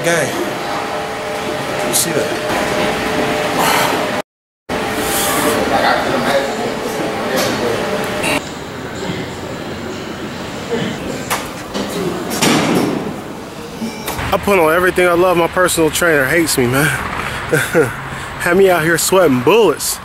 gang. You see that? I put on everything I love. My personal trainer hates me, man. Had me out here sweating bullets.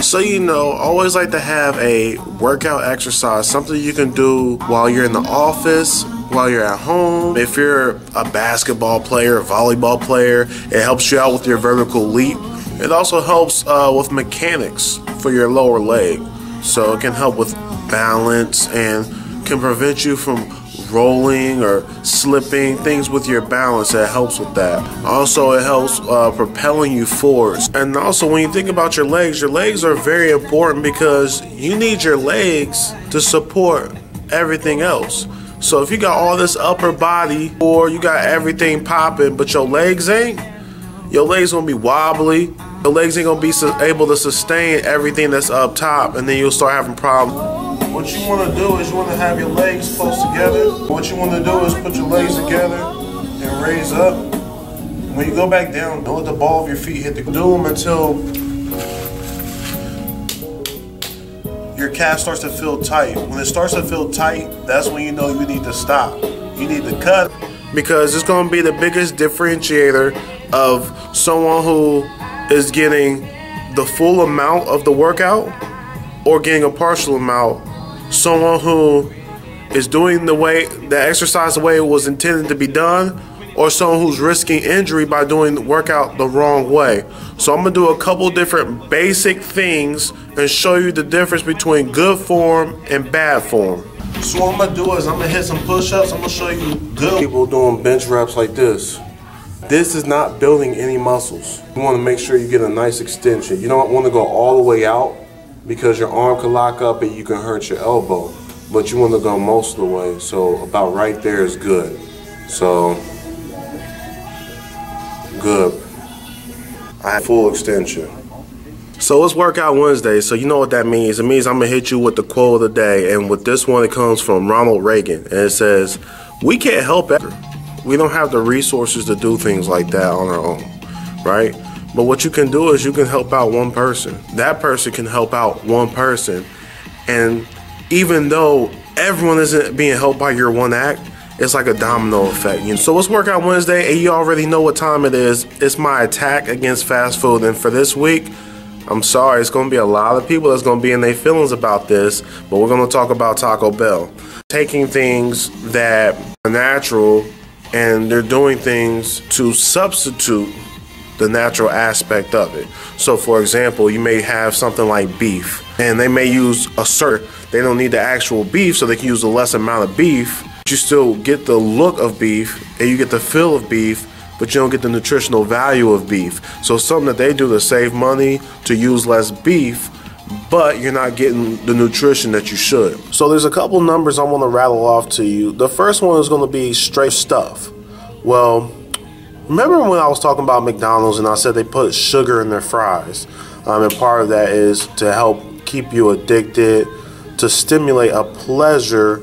So, you know, always like to have a workout exercise, something you can do while you're in the office, while you're at home. If you're a basketball player, a volleyball player, it helps you out with your vertical leap. It also helps with mechanics for your lower leg. So it can help with balance and can prevent you from rolling or slipping, things with your balance. That helps with that. Also, it helps propelling you forwards. And also, when you think about your legs are very important because you need your legs to support everything else. So if you got all this upper body or you got everything popping but your legs ain't, your legs gonna be wobbly. Your legs ain't gonna be able to sustain everything that's up top, and then you'll start having problems. What you want to do is you want to have your legs close together. What you want to do is put your legs together and raise up. When you go back down, don't let the ball of your feet hit the ground. Do them until your calf starts to feel tight. When it starts to feel tight, that's when you know you need to stop. You need to cut. Because it's going to be the biggest differentiator of someone who is getting the full amount of the workout or getting a partial amount. Someone who is doing the exercise the way it was intended to be done, or someone who's risking injury by doing the workout the wrong way. So I'm gonna do a couple different basic things and show you the difference between good form and bad form. So what I'm gonna do is I'm gonna hit some push-ups. I'm gonna show you good people doing bench reps like this. This is not building any muscles. You wanna make sure you get a nice extension. You don't wanna go all the way out, because your arm can lock up and you can hurt your elbow, but you want to go most of the way. So about right there is good. So good. I have full extension. So it's Workout Wednesday, so you know what that means. It means I'm gonna hit you with the quote of the day, and with this one it comes from Ronald Reagan, and it says, "We can't help it. We don't have the resources to do things like that on our own, right? But what you can do is you can help out one person. That person can help out one person. And even though everyone isn't being helped by your one act, it's like a domino effect. So it's Workout Wednesday, and you already know what time it is. It's my attack against fast food. And for this week, I'm sorry, it's going to be a lot of people that's going to be in their feelings about this, but we're going to talk about Taco Bell. Taking things that are natural, and they're doing things to substitute the natural aspect of it. So for example, you may have something like beef, and they may use they don't need the actual beef, so they can use a less amount of beef. You still get the look of beef, and you get the feel of beef, but you don't get the nutritional value of beef. So it's something that they do to save money, to use less beef, but you're not getting the nutrition that you should. So there's a couple numbers I want to rattle off to you. The first one is going to be straight stuff. Well, remember when I was talking about McDonald's and I said they put sugar in their fries? And part of that is to help keep you addicted, to stimulate a pleasure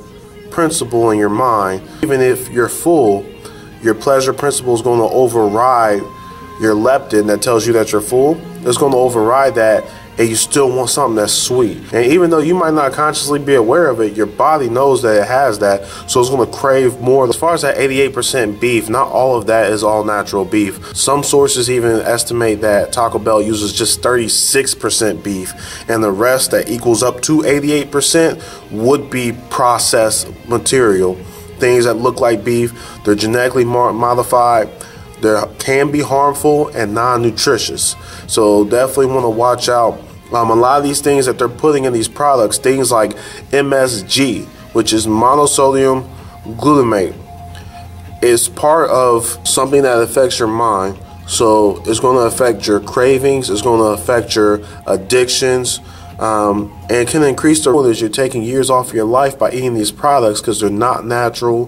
principle in your mind. Even if you're full, your pleasure principle is going to override your leptin that tells you that you're full. It's going to override that, and you still want something that's sweet. And even though you might not consciously be aware of it, your body knows that it has that, so it's going to crave more. As far as that 88% beef, not all of that is all natural beef. Some sources even estimate that Taco Bell uses just 36% beef, and the rest that equals up to 88% would be processed material. Things that look like beef, they're genetically modified. They can be harmful and non-nutritious. So definitely want to watch out. A lot of these things that they're putting in these products, things like MSG, which is monosodium glutamate, is part of something that affects your mind. So it's going to affect your cravings, it's going to affect your addictions, and it can increase the that you're taking years off your life by eating these products because they're not natural.